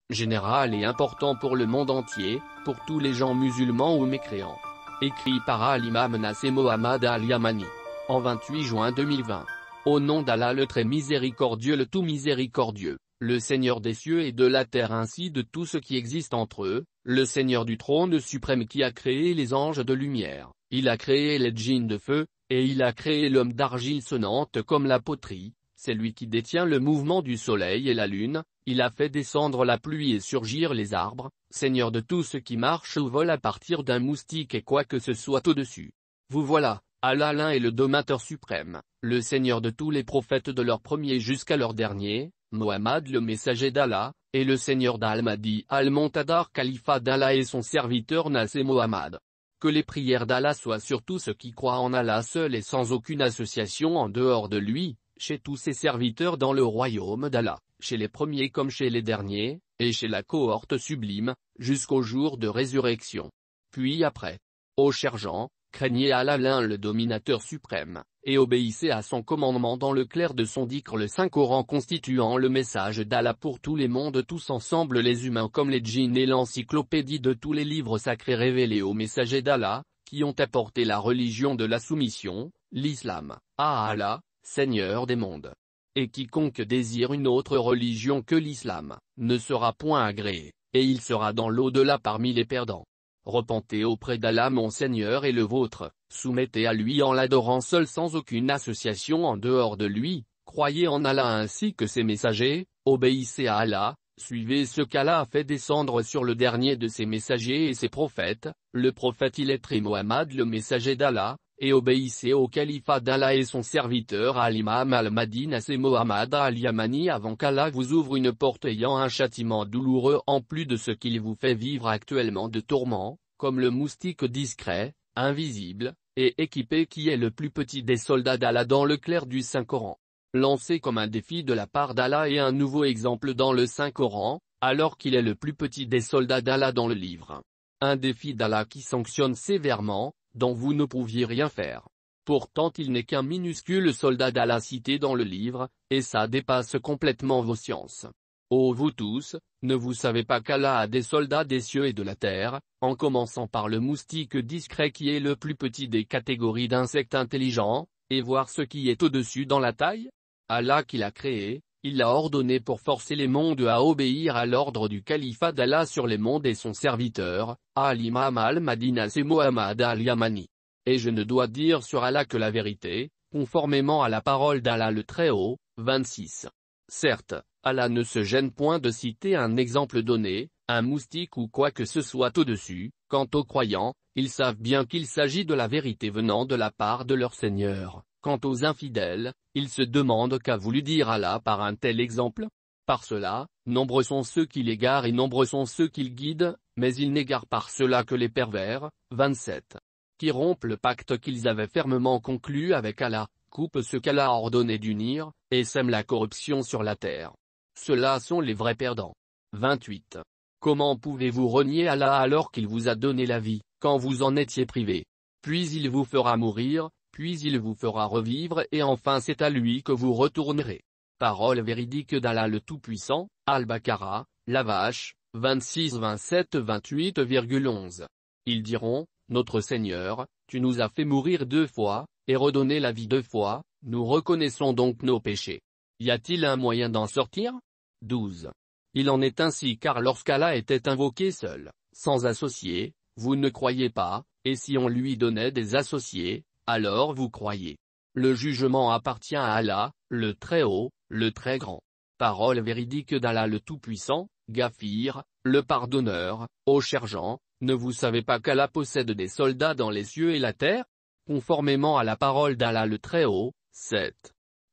général et important pour le monde entier, pour tous les gens musulmans ou mécréants. Écrit par l'imam Nasser Mohammad Al-Yamani. En 28 juin 2020. Au nom d'Allah le très miséricordieux, le tout miséricordieux, le Seigneur des cieux et de la terre ainsi de tout ce qui existe entre eux, le Seigneur du trône suprême qui a créé les anges de lumière, il a créé les djinns de feu, et il a créé l'homme d'argile sonnante comme la poterie, c'est lui qui détient le mouvement du soleil et la lune, il a fait descendre la pluie et surgir les arbres, Seigneur de tout ce qui marche ou vole à partir d'un moustique et quoi que ce soit au-dessus. Vous voilà, Allah l'un est le domateur suprême, le Seigneur de tous les prophètes de leur premier jusqu'à leur dernier, Mohammed le messager d'Allah, et le Seigneur d'Al-Mahdi Al-Montadar califat d'Allah et son serviteur Nasser Mohammad. Que les prières d'Allah soient sur tous ceux qui croient en Allah seul et sans aucune association en dehors de lui, chez tous ses serviteurs dans le royaume d'Allah, chez les premiers comme chez les derniers, et chez la cohorte sublime, jusqu'au jour de résurrection. Puis après. Ô chers gens, craignez Allah l'un le dominateur suprême, et obéissez à son commandement dans le clair de son dhikr le Saint-Coran constituant le message d'Allah pour tous les mondes tous ensemble les humains comme les djinns et l'encyclopédie de tous les livres sacrés révélés aux messagers d'Allah, qui ont apporté la religion de la soumission, l'islam, à Allah, Seigneur des mondes. Et quiconque désire une autre religion que l'islam, ne sera point agréé, et il sera dans l'au-delà parmi les perdants. Repentez auprès d'Allah mon Seigneur et le vôtre, soumettez à lui en l'adorant seul sans aucune association en dehors de lui, croyez en Allah ainsi que ses messagers, obéissez à Allah, suivez ce qu'Allah a fait descendre sur le dernier de ses messagers et ses prophètes, le prophète illettré Mohammed le messager d'Allah, et obéissez au califat d'Allah et son serviteur Al-Imam Al-Mahdi Nasser Mohammad Al-Yamani avant qu'Allah vous ouvre une porte ayant un châtiment douloureux en plus de ce qu'il vous fait vivre actuellement de tourments, comme le moustique discret, invisible, et équipé qui est le plus petit des soldats d'Allah dans le clair du Saint-Coran. Lancé comme un défi de la part d'Allah et un nouveau exemple dans le Saint-Coran, alors qu'il est le plus petit des soldats d'Allah dans le livre. Un défi d'Allah qui sanctionne sévèrement, dont vous ne pouviez rien faire. Pourtant il n'est qu'un minuscule soldat d'Allah cité dans le livre, et ça dépasse complètement vos sciences. Ô vous tous, ne vous savez pas qu'Allah a des soldats des cieux et de la terre, en commençant par le moustique discret qui est le plus petit des catégories d'insectes intelligents, et voir ce qui est au-dessus dans la taille? Allah qui l'a créé, il l'a ordonné pour forcer les mondes à obéir à l'ordre du califat d'Allah sur les mondes et son serviteur, Al-Imam Al-Mahdi Nasser Mohammad Al-Yamani. Et je ne dois dire sur Allah que la vérité, conformément à la parole d'Allah le Très-Haut, 26. Certes, Allah ne se gêne point de citer un exemple donné, un moustique ou quoi que ce soit au-dessus, quant aux croyants, ils savent bien qu'il s'agit de la vérité venant de la part de leur Seigneur. Quant aux infidèles, ils se demandent qu'a voulu dire Allah par un tel exemple. Par cela, nombreux sont ceux qui l'égarent et nombreux sont ceux qui le guident, mais ils n'égarent par cela que les pervers, 27. Qui rompent le pacte qu'ils avaient fermement conclu avec Allah, coupent ce qu'Allah a ordonné d'unir, et sèment la corruption sur la terre. Ceux-là sont les vrais perdants. 28. Comment pouvez-vous renier Allah alors qu'il vous a donné la vie, quand vous en étiez privé? Puis il vous fera mourir, puis il vous fera revivre et enfin c'est à lui que vous retournerez. Parole véridique d'Allah le Tout-Puissant, Al-Baqarah, la vache, 26 27 28,11. Ils diront, notre Seigneur, tu nous as fait mourir 2 fois, et redonner la vie 2 fois, nous reconnaissons donc nos péchés. Y a-t-il un moyen d'en sortir? 12. Il en est ainsi car lorsqu'Allah était invoqué seul, sans associé, vous ne croyez pas, et si on lui donnait des associés, alors vous croyez. Le jugement appartient à Allah, le Très-Haut, le Très-Grand. Parole véridique d'Allah le Tout-Puissant, Ghafir, le Pardonneur. Ô chers gens, ne vous savez pas qu'Allah possède des soldats dans les cieux et la terre? Conformément à la parole d'Allah le Très-Haut, 7.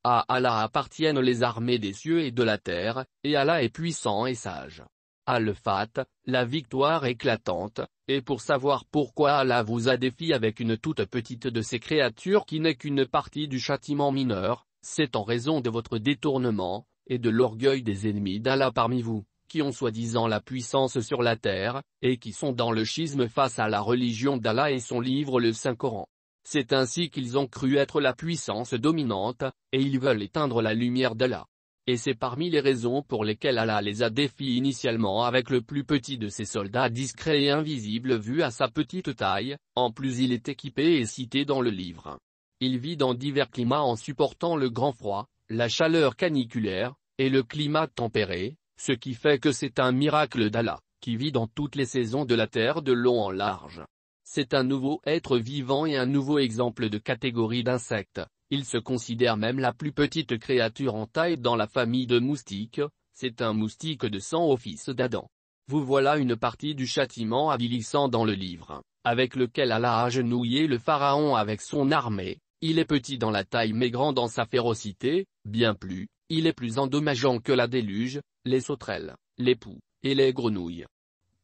À Allah appartiennent les armées des cieux et de la terre, et Allah est puissant et sage. Al-Fat, la victoire éclatante, et pour savoir pourquoi Allah vous a défié avec une toute petite de ces créatures qui n'est qu'une partie du châtiment mineur, c'est en raison de votre détournement, et de l'orgueil des ennemis d'Allah parmi vous, qui ont soi-disant la puissance sur la terre, et qui sont dans le schisme face à la religion d'Allah et son livre le Saint-Coran. C'est ainsi qu'ils ont cru être la puissance dominante, et ils veulent éteindre la lumière d'Allah. Et c'est parmi les raisons pour lesquelles Allah les a défiés initialement avec le plus petit de ses soldats discrets et invisibles vu à sa petite taille, en plus il est équipé et cité dans le livre. Il vit dans divers climats en supportant le grand froid, la chaleur caniculaire, et le climat tempéré, ce qui fait que c'est un miracle d'Allah, qui vit dans toutes les saisons de la terre de long en large. C'est un nouveau être vivant et un nouveau exemple de catégorie d'insectes. Il se considère même la plus petite créature en taille dans la famille de moustiques, c'est un moustique de sang au fils d'Adam. Vous voilà une partie du châtiment avilissant dans le livre, avec lequel Allah a agenouillé le pharaon avec son armée. Il est petit dans la taille mais grand dans sa férocité, bien plus, il est plus endommageant que la déluge, les sauterelles, les poux, et les grenouilles.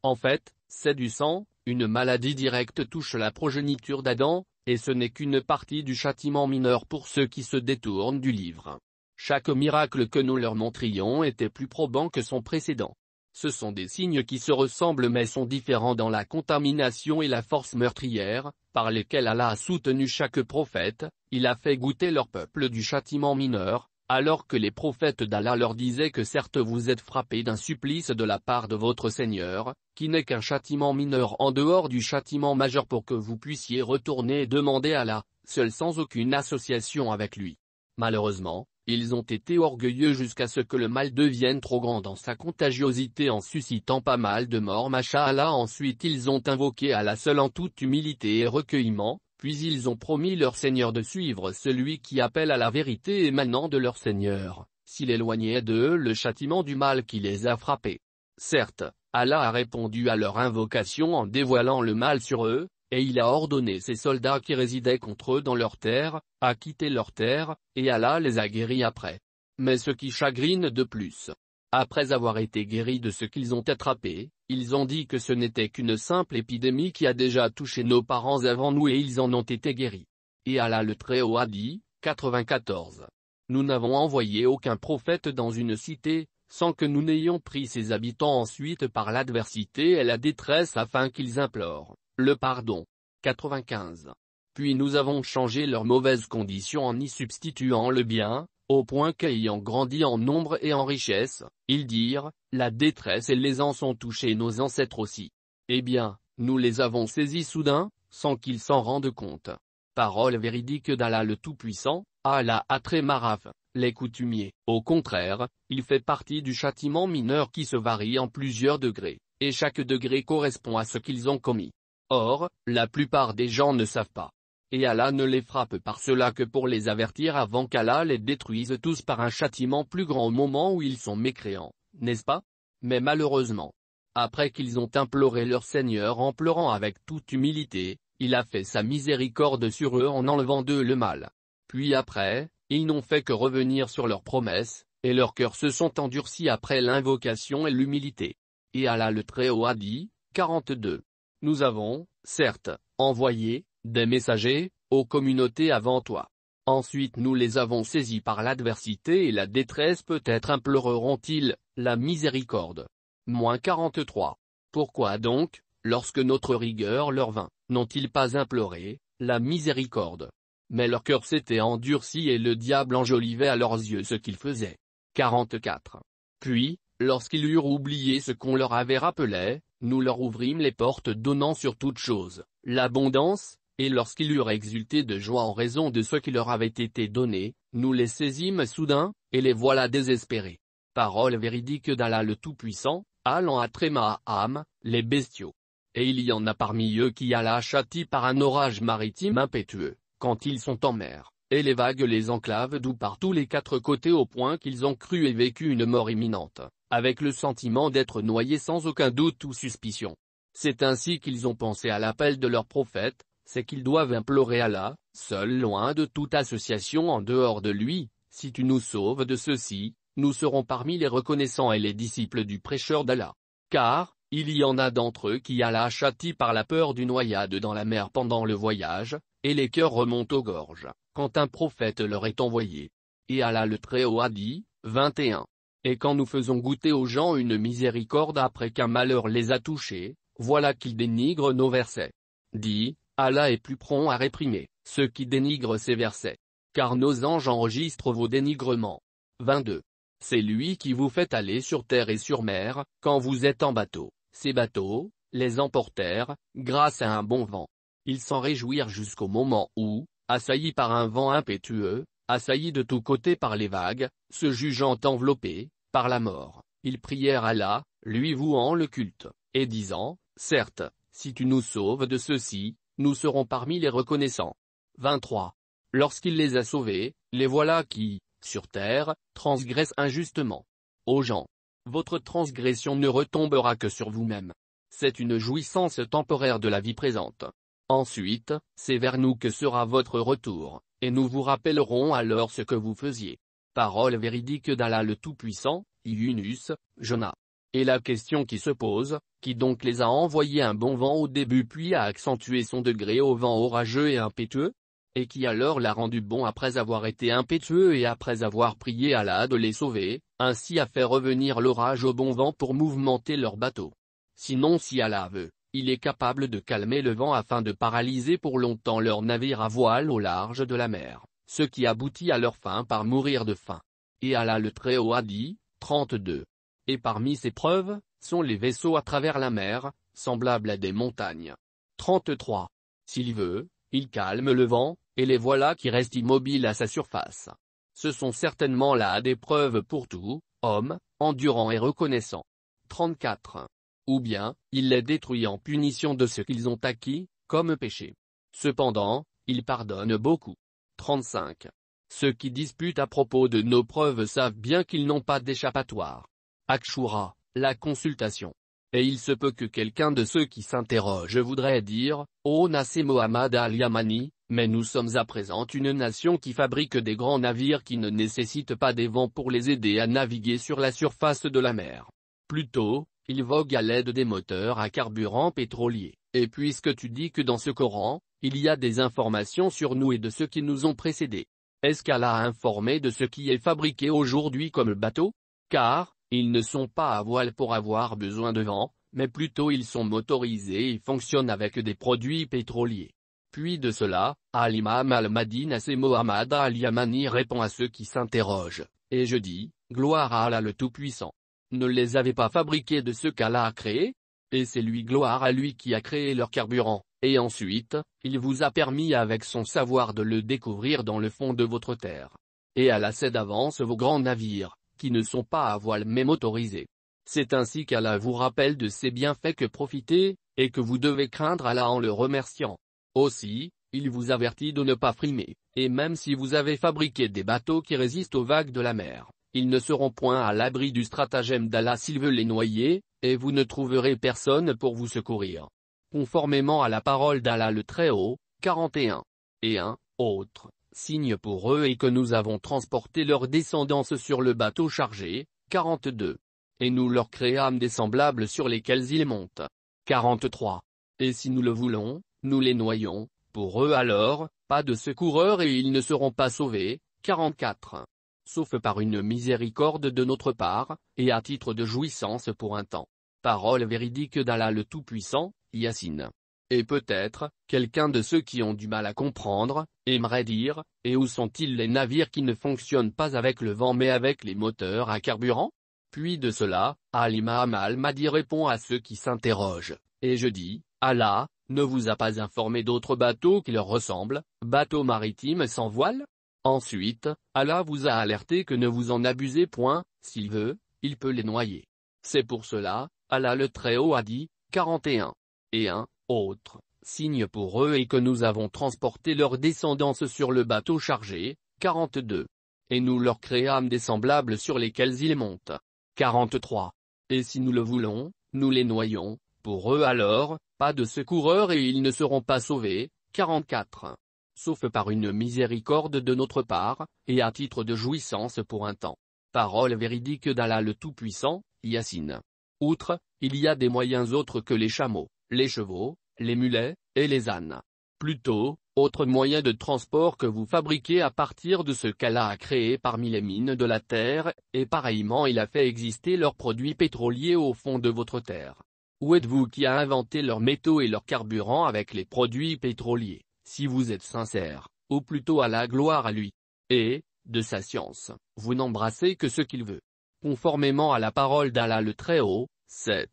En fait, c'est du sang, une maladie directe touche la progéniture d'Adam, et ce n'est qu'une partie du châtiment mineur pour ceux qui se détournent du livre. Chaque miracle que nous leur montrions était plus probant que son précédent. Ce sont des signes qui se ressemblent mais sont différents dans la contamination et la force meurtrière, par lesquels Allah a soutenu chaque prophète. Il a fait goûter leur peuple du châtiment mineur, alors que les prophètes d'Allah leur disaient que certes vous êtes frappés d'un supplice de la part de votre Seigneur, qui n'est qu'un châtiment mineur en dehors du châtiment majeur pour que vous puissiez retourner et demander à Allah, seul sans aucune association avec lui. Malheureusement, ils ont été orgueilleux jusqu'à ce que le mal devienne trop grand dans sa contagiosité en suscitant pas mal de morts Masha'Allah. Ensuite ils ont invoqué Allah seul en toute humilité et recueillement, puis ils ont promis leur Seigneur de suivre celui qui appelle à la vérité émanant de leur Seigneur, s'il éloignait d'eux le châtiment du mal qui les a frappés. Certes, Allah a répondu à leur invocation en dévoilant le mal sur eux, et il a ordonné ses soldats qui résidaient contre eux dans leur terre, à quitter leur terre, et Allah les a guéris après. Mais ce qui chagrine de plus, après avoir été guéris de ce qu'ils ont attrapé, ils ont dit que ce n'était qu'une simple épidémie qui a déjà touché nos parents avant nous et ils en ont été guéris. Et Allah le Très-Haut a dit, 94. Nous n'avons envoyé aucun prophète dans une cité, sans que nous n'ayons pris ses habitants ensuite par l'adversité et la détresse afin qu'ils implorent le pardon. 95. Puis nous avons changé leurs mauvaises conditions en y substituant le bien, au point qu'ayant grandi en nombre et en richesse, ils dirent, la détresse et l'aisance ont touché nos ancêtres aussi. Eh bien, nous les avons saisis soudain, sans qu'ils s'en rendent compte. Parole véridique d'Allah le Tout-Puissant, Allah a très maraf, les coutumiers. Au contraire, il fait partie du châtiment mineur qui se varie en plusieurs degrés, et chaque degré correspond à ce qu'ils ont commis. Or, la plupart des gens ne savent pas. Et Allah ne les frappe par cela que pour les avertir avant qu'Allah les détruise tous par un châtiment plus grand au moment où ils sont mécréants, n'est-ce pas? Mais malheureusement, après qu'ils ont imploré leur Seigneur en pleurant avec toute humilité, il a fait sa miséricorde sur eux en enlevant d'eux le mal. Puis après, ils n'ont fait que revenir sur leurs promesses, et leurs cœurs se sont endurcis après l'invocation et l'humilité. Et Allah le Très-Haut a dit, 42. Nous avons, certes, envoyé des messagers aux communautés avant toi. Ensuite nous les avons saisis par l'adversité et la détresse, peut-être imploreront-ils la miséricorde. Moins 43. Pourquoi donc, lorsque notre rigueur leur vint, n'ont-ils pas imploré la miséricorde? Mais leur cœur s'était endurci et le diable enjolivait à leurs yeux ce qu'ils faisaient. 44. Puis, lorsqu'ils eurent oublié ce qu'on leur avait rappelé, nous leur ouvrîmes les portes donnant sur toute chose l'abondance, et lorsqu'ils eurent exulté de joie en raison de ce qui leur avait été donné, nous les saisîmes soudain, et les voilà désespérés. Parole véridique d'Allah le Tout-Puissant, allant à Tréma-Am, les bestiaux. Et il y en a parmi eux qui Allah châtie par un orage maritime impétueux, quand ils sont en mer, et les vagues les enclavent d'où par tous les quatre côtés au point qu'ils ont cru et vécu une mort imminente, avec le sentiment d'être noyés sans aucun doute ou suspicion. C'est ainsi qu'ils ont pensé à l'appel de leur prophète, c'est qu'ils doivent implorer Allah, seul loin de toute association en dehors de lui. Si tu nous sauves de ceci, nous serons parmi les reconnaissants et les disciples du prêcheur d'Allah. Car, il y en a d'entre eux qui Allah châtie par la peur d'une noyade dans la mer pendant le voyage, et les cœurs remontent aux gorges, quand un prophète leur est envoyé. Et Allah le Très-Haut a dit, 21. Et quand nous faisons goûter aux gens une miséricorde après qu'un malheur les a touchés, voilà qu'ils dénigrent nos versets. Dis, Allah est plus prompt à réprimer ceux qui dénigrent ces versets. Car nos anges enregistrent vos dénigrements. 22. C'est lui qui vous fait aller sur terre et sur mer, quand vous êtes en bateau. Ces bateaux, les emportèrent, grâce à un bon vent. Ils s'en réjouirent jusqu'au moment où, assaillis par un vent impétueux, assaillis de tous côtés par les vagues, se jugeant enveloppés par la mort, ils prièrent Allah, lui vouant le culte, et disant, certes, si tu nous sauves de ceci, nous serons parmi les reconnaissants. 23. Lorsqu'il les a sauvés, les voilà qui, sur terre, transgressent injustement. Ô gens, votre transgression ne retombera que sur vous-même. C'est une jouissance temporaire de la vie présente. Ensuite, c'est vers nous que sera votre retour, et nous vous rappellerons alors ce que vous faisiez. Parole véridique d'Allah le Tout-Puissant, Yunus, Jonas. Et la question qui se pose, qui donc les a envoyés un bon vent au début puis a accentué son degré au vent orageux et impétueux? Et qui alors l'a rendu bon après avoir été impétueux et après avoir prié Allah de les sauver, ainsi a fait revenir l'orage au bon vent pour mouvementer leur bateau. Sinon si Allah veut, il est capable de calmer le vent afin de paralyser pour longtemps leur navire à voile au large de la mer, ce qui aboutit à leur fin par mourir de faim. Et Allah le Très-Haut a dit, 32. Et parmi ces preuves, sont les vaisseaux à travers la mer, semblables à des montagnes. 33. S'il veut, il calme le vent, et les voilà qui restent immobiles à sa surface. Ce sont certainement là des preuves pour tout, homme, endurant et reconnaissant. 34. Ou bien, il les détruit en punition de ce qu'ils ont acquis, comme péché. Cependant, il pardonne beaucoup. 35. Ceux qui disputent à propos de nos preuves savent bien qu'ils n'ont pas d'échappatoire. Akshura, la consultation. Et il se peut que quelqu'un de ceux qui s'interrogent voudrait dire, ô Nassé Mohammad al-Yamani, mais nous sommes à présent une nation qui fabrique des grands navires qui ne nécessitent pas des vents pour les aider à naviguer sur la surface de la mer. Plutôt, ils voguent à l'aide des moteurs à carburant pétrolier. Et puisque tu dis que dans ce Coran, il y a des informations sur nous et de ceux qui nous ont précédés, est-ce qu'Allah a informé de ce qui est fabriqué aujourd'hui comme bateau? Car, ils ne sont pas à voile pour avoir besoin de vent, mais plutôt ils sont motorisés et fonctionnent avec des produits pétroliers. Puis de cela, Al-Imam al-Mahdi Nassé Mohammad al-Yamani répond à ceux qui s'interrogent, et je dis, gloire à Allah le Tout-Puissant. Ne les avez pas fabriqués de ce qu'Allah a créé? Et c'est lui gloire à lui qui a créé leur carburant, et ensuite, il vous a permis avec son savoir de le découvrir dans le fond de votre terre. Et Allah sait d'avance vos grands navires, qui ne sont pas à voile mais motorisés. C'est ainsi qu'Allah vous rappelle de ses bienfaits que profitez, et que vous devez craindre Allah en le remerciant. Aussi, il vous avertit de ne pas frimer, et même si vous avez fabriqué des bateaux qui résistent aux vagues de la mer, ils ne seront point à l'abri du stratagème d'Allah s'il veut les noyer, et vous ne trouverez personne pour vous secourir. Conformément à la parole d'Allah le Très-Haut, 41. Et un autre signe pour eux et que nous avons transporté leur descendance sur le bateau chargé, 42. Et nous leur créâmes des semblables sur lesquels ils montent. 43. Et si nous le voulons, nous les noyons, pour eux alors, pas de secoureurs et ils ne seront pas sauvés. 44. Sauf par une miséricorde de notre part, et à titre de jouissance pour un temps. Parole véridique d'Allah le Tout-Puissant, Yassine. Et peut-être, quelqu'un de ceux qui ont du mal à comprendre, aimerait dire, et où sont-ils les navires qui ne fonctionnent pas avec le vent mais avec les moteurs à carburant? Puis de cela, Al-Imam al-Mahdi répond à ceux qui s'interrogent, et je dis, Allah, ne vous a pas informé d'autres bateaux qui leur ressemblent, bateaux maritimes sans voile? Ensuite, Allah vous a alerté que ne vous en abusez point, s'il veut, il peut les noyer. C'est pour cela, Allah le Très-Haut a dit, 41. Et un autre signe pour eux et que nous avons transporté leur descendance sur le bateau chargé, 42. Et nous leur créâmes des semblables sur lesquels ils montent. 43. Et si nous le voulons, nous les noyons, pour eux alors, pas de secoureurs et ils ne seront pas sauvés. 44. Sauf par une miséricorde de notre part, et à titre de jouissance pour un temps. Parole véridique d'Allah le Tout-Puissant, Yassine. Outre, il y a des moyens autres que les chameaux, les chevaux, les mulets, et les ânes. Plutôt, autre moyen de transport que vous fabriquez à partir de ce qu'Allah a créé parmi les mines de la terre, et pareillement il a fait exister leurs produits pétroliers au fond de votre terre. Où êtes-vous qui a inventé leurs métaux et leurs carburants avec les produits pétroliers, si vous êtes sincère, ou plutôt à la gloire à lui? Et, de sa science, vous n'embrassez que ce qu'il veut. conformément à la parole d'Allah le Très-Haut. 7.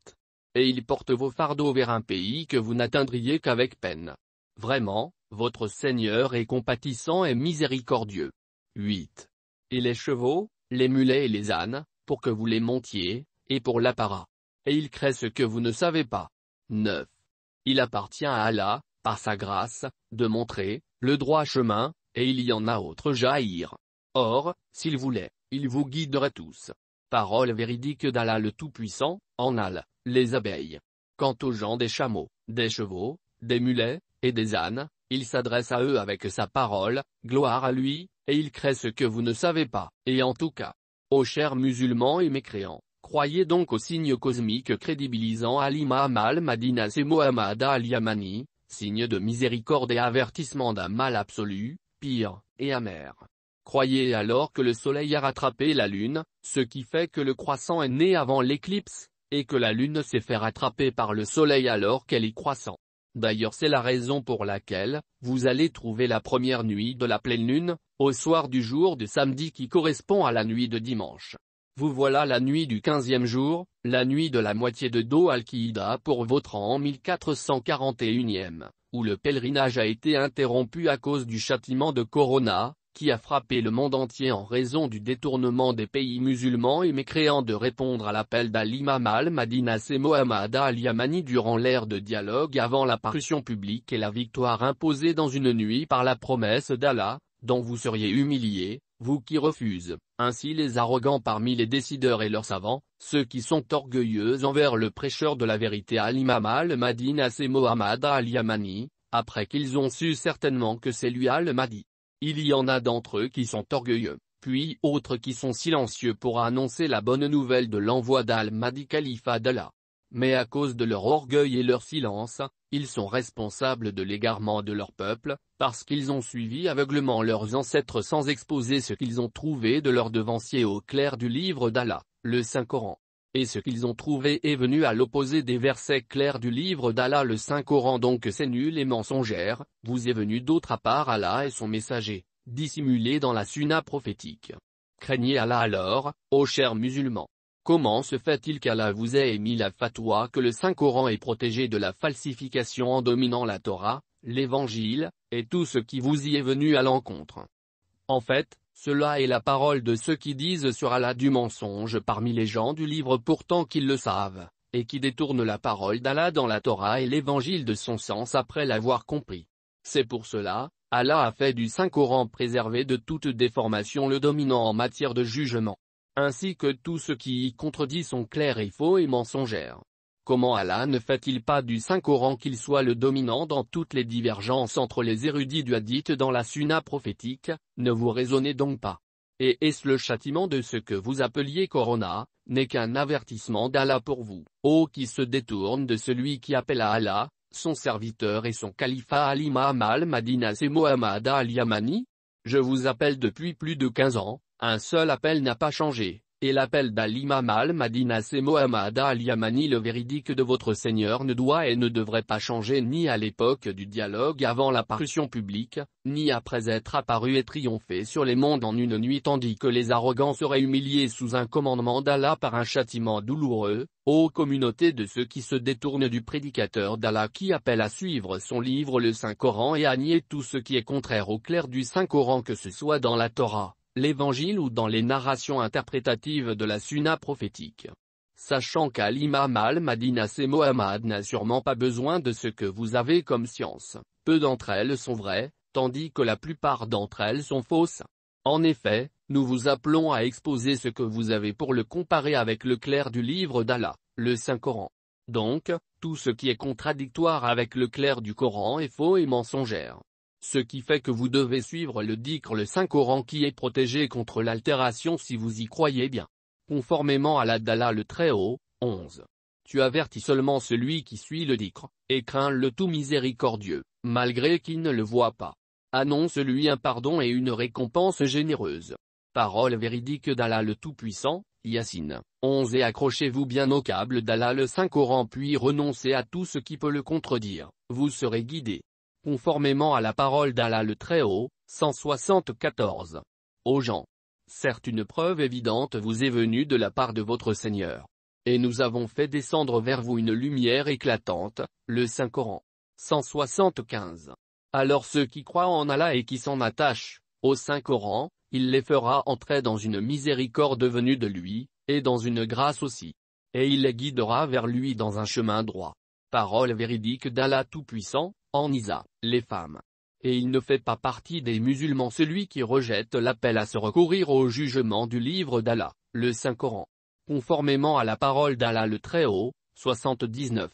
Et il porte vos fardeaux vers un pays que vous n'atteindriez qu'avec peine. Vraiment, votre Seigneur est compatissant et miséricordieux. 8. Et les chevaux, les mulets et les ânes, pour que vous les montiez, et pour l'apparat. Et il crée ce que vous ne savez pas. 9. Il appartient à Allah, par sa grâce, de montrer le droit chemin, et il y en a autre jaillir. Or, s'il voulait, il vous guiderait tous. Parole véridique d'Allah le Tout-Puissant, en Allah, les abeilles. Quant aux gens des chameaux, des chevaux, des mulets, et des ânes, il s'adresse à eux avec sa parole, gloire à lui, et il crée ce que vous ne savez pas. Et en tout cas, ô chers musulmans et mécréants, croyez donc aux signes cosmiques crédibilisant à l'imam al-Mahdi Nassim Muhammad al-Yamani, signe de miséricorde et avertissement d'un mal absolu, pire, et amer. Croyez alors que le soleil a rattrapé la lune, ce qui fait que le croissant est né avant l'éclipse, et que la lune s'est fait rattraper par le soleil alors qu'elle est croissant. D'ailleurs c'est la raison pour laquelle, vous allez trouver la première nuit de la pleine lune, au soir du jour de samedi qui correspond à la nuit de dimanche. Vous voilà la nuit du 15e jour, la nuit de la moitié de Dho al-Qida pour votre an 1441e, où le pèlerinage a été interrompu à cause du châtiment de Corona, qui a frappé le monde entier en raison du détournement des pays musulmans et mécréants de répondre à l'appel d'Al-Imam al-Mahdi Nassim Muhammad al-Yamani durant l'ère de dialogue avant la parution publique et la victoire imposée dans une nuit par la promesse d'Allah, dont vous seriez humiliés, vous qui refusez, ainsi les arrogants parmi les décideurs et leurs savants, ceux qui sont orgueilleux envers le prêcheur de la vérité Al-Imam al-Mahdi Nassim Muhammad al-Yamani, après qu'ils ont su certainement que c'est lui al-Mahdi. Il y en a d'entre eux qui sont orgueilleux, puis autres qui sont silencieux pour annoncer la bonne nouvelle de l'envoi d'Al-Mahdi califat d'Allah. Mais à cause de leur orgueil et leur silence, ils sont responsables de l'égarement de leur peuple, parce qu'ils ont suivi aveuglement leurs ancêtres sans exposer ce qu'ils ont trouvé de leurs devanciers au clair du livre d'Allah, le Saint-Coran. Et ce qu'ils ont trouvé est venu à l'opposé des versets clairs du livre d'Allah le Saint-Coran, donc c'est nul et mensongère, vous est venu d'autre part Allah et son messager, dissimulé dans la sunna prophétique. Craignez Allah alors, ô chers musulmans. Comment se fait-il qu'Allah vous ait émis la fatwa que le Saint-Coran est protégé de la falsification en dominant la Torah, l'Évangile, et tout ce qui vous y est venu à l'encontre? En fait, cela est la parole de ceux qui disent sur Allah du mensonge parmi les gens du livre pourtant qu'ils le savent, et qui détournent la parole d'Allah dans la Torah et l'Évangile de son sens après l'avoir compris. C'est pour cela, Allah a fait du Saint-Coran préservé de toute déformation le dominant en matière de jugement. Ainsi que tout ce qui y contredit sont clairs et faux et mensongères. Comment Allah ne fait-il pas du Saint-Coran qu'il soit le dominant dans toutes les divergences entre les érudits du hadith dans la sunna prophétique, ne vous raisonnez donc pas. Et est-ce le châtiment de ce que vous appeliez Corona, n'est qu'un avertissement d'Allah pour vous, ô qui se détourne de celui qui appelle à Allah, son serviteur et son califat al-Imam al-Mahdi Nassim Muhammad al-Yamani? Je vous appelle depuis plus de 15 ans, un seul appel n'a pas changé. Et l'appel d'Al-Imam al-Mahdi Nassim Muhammad al-Yamani le véridique de votre Seigneur ne doit et ne devrait pas changer ni à l'époque du dialogue avant la parution publique, ni après être apparu et triomphé sur les mondes en une nuit tandis que les arrogants seraient humiliés sous un commandement d'Allah par un châtiment douloureux, ô communauté de ceux qui se détournent du prédicateur d'Allah qui appelle à suivre son livre le Saint-Coran et à nier tout ce qui est contraire au clair du Saint-Coran que ce soit dans la Torah, l'Évangile ou dans les narrations interprétatives de la sunna prophétique. Sachant qu'Al-Imam al-Mahdi Nassim Muhammad n'a sûrement pas besoin de ce que vous avez comme science, peu d'entre elles sont vraies, tandis que la plupart d'entre elles sont fausses. En effet, nous vous appelons à exposer ce que vous avez pour le comparer avec le clair du livre d'Allah, le Saint-Coran. Donc, tout ce qui est contradictoire avec le clair du Coran est faux et mensongère. Ce qui fait que vous devez suivre le dhikr le Saint-Coran qui est protégé contre l'altération si vous y croyez bien. Conformément à la d'Allah le Très-Haut, 11. Tu avertis seulement celui qui suit le dhikr, et crains le tout miséricordieux, malgré qu'il ne le voit pas. Annonce-lui un pardon et une récompense généreuse. Parole véridique d'Allah le Tout-Puissant, Yassine, 11. Et accrochez-vous bien au câble d'Allah le Saint-Coran puis renoncez à tout ce qui peut le contredire, vous serez guidés. Conformément à la parole d'Allah le Très-Haut, 174. Ô gens, certes une preuve évidente vous est venue de la part de votre Seigneur. Et nous avons fait descendre vers vous une lumière éclatante, le Saint-Coran. 175. Alors ceux qui croient en Allah et qui s'en attachent, au Saint-Coran, il les fera entrer dans une miséricorde venue de lui, et dans une grâce aussi. Et il les guidera vers lui dans un chemin droit. Parole véridique d'Allah Tout-Puissant, en Isa, les femmes. Et il ne fait pas partie des musulmans celui qui rejette l'appel à se recourir au jugement du livre d'Allah, le Saint-Coran. Conformément à la parole d'Allah le Très-Haut, 79.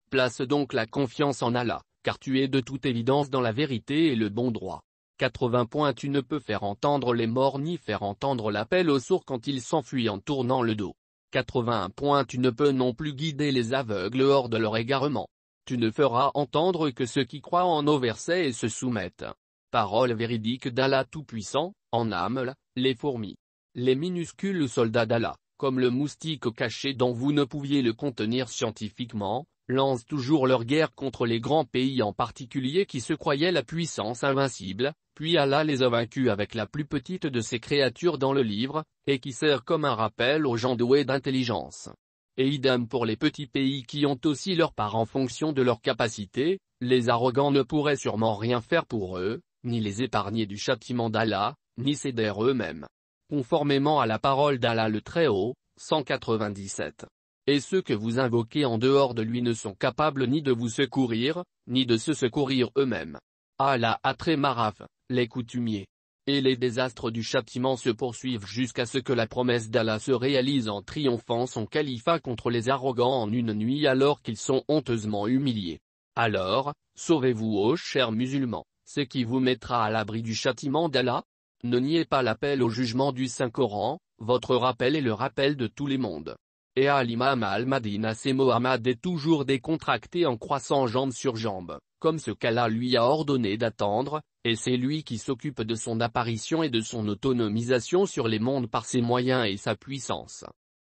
Place donc la confiance en Allah, car tu es de toute évidence dans la vérité et le bon droit. 80. Tu ne peux faire entendre les morts ni faire entendre l'appel aux sourds quand ils s'enfuient en tournant le dos. 81. Tu ne peux non plus guider les aveugles hors de leur égarement. Tu ne feras entendre que ceux qui croient en nos versets et se soumettent. Parole véridique d'Allah Tout-Puissant, en Naml, les fourmis. Les minuscules soldats d'Allah, comme le moustique caché dont vous ne pouviez le contenir scientifiquement, lancent toujours leur guerre contre les grands pays en particulier qui se croyaient la puissance invincible, puis Allah les a vaincus avec la plus petite de ces créatures dans le livre, et qui sert comme un rappel aux gens doués d'intelligence. Et idem pour les petits pays qui ont aussi leur part en fonction de leur capacité, les arrogants ne pourraient sûrement rien faire pour eux, ni les épargner du châtiment d'Allah, ni céder eux-mêmes. Conformément à la parole d'Allah le Très-Haut, 197. Et ceux que vous invoquez en dehors de lui ne sont capables ni de vous secourir, ni de se secourir eux-mêmes. Allah a très marave, les coutumiers. Et les désastres du châtiment se poursuivent jusqu'à ce que la promesse d'Allah se réalise en triomphant son califat contre les arrogants en une nuit alors qu'ils sont honteusement humiliés. Alors, sauvez-vous ô chers musulmans, ce qui vous mettra à l'abri du châtiment d'Allah. Ne niez pas l'appel au jugement du Saint-Coran, votre rappel est le rappel de tous les mondes. Et à l'imam al-Madina c'est Mohammed est toujours décontracté en croissant jambe sur jambe, comme ce qu'Allah lui a ordonné d'attendre, et c'est lui qui s'occupe de son apparition et de son autonomisation sur les mondes par ses moyens et sa puissance.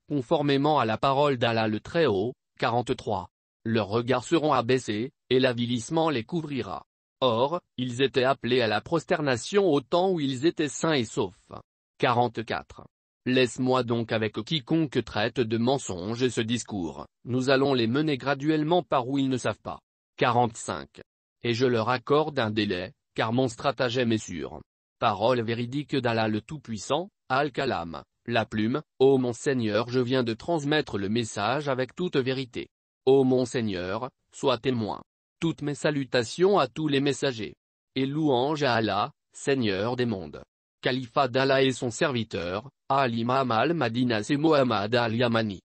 Conformément à la parole d'Allah le Très-Haut, 43. Leurs regards seront abaissés, et l'avilissement les couvrira. Or, ils étaient appelés à la prosternation au temps où ils étaient sains et saufs. 44. Laisse-moi donc avec quiconque traite de mensonge ce discours, nous allons les mener graduellement par où ils ne savent pas. 45. Et je leur accorde un délai, car mon stratagème est sûr. Parole véridique d'Allah le Tout-Puissant, Al-Kalam, la plume, ô mon Seigneur je viens de transmettre le message avec toute vérité. Ô mon Seigneur, sois témoin. Toutes mes salutations à tous les messagers. Et louange à Allah, Seigneur des mondes. Califat d'Allah et son serviteur, à l'imam al-Madina c'est Mohammed al-Yamani.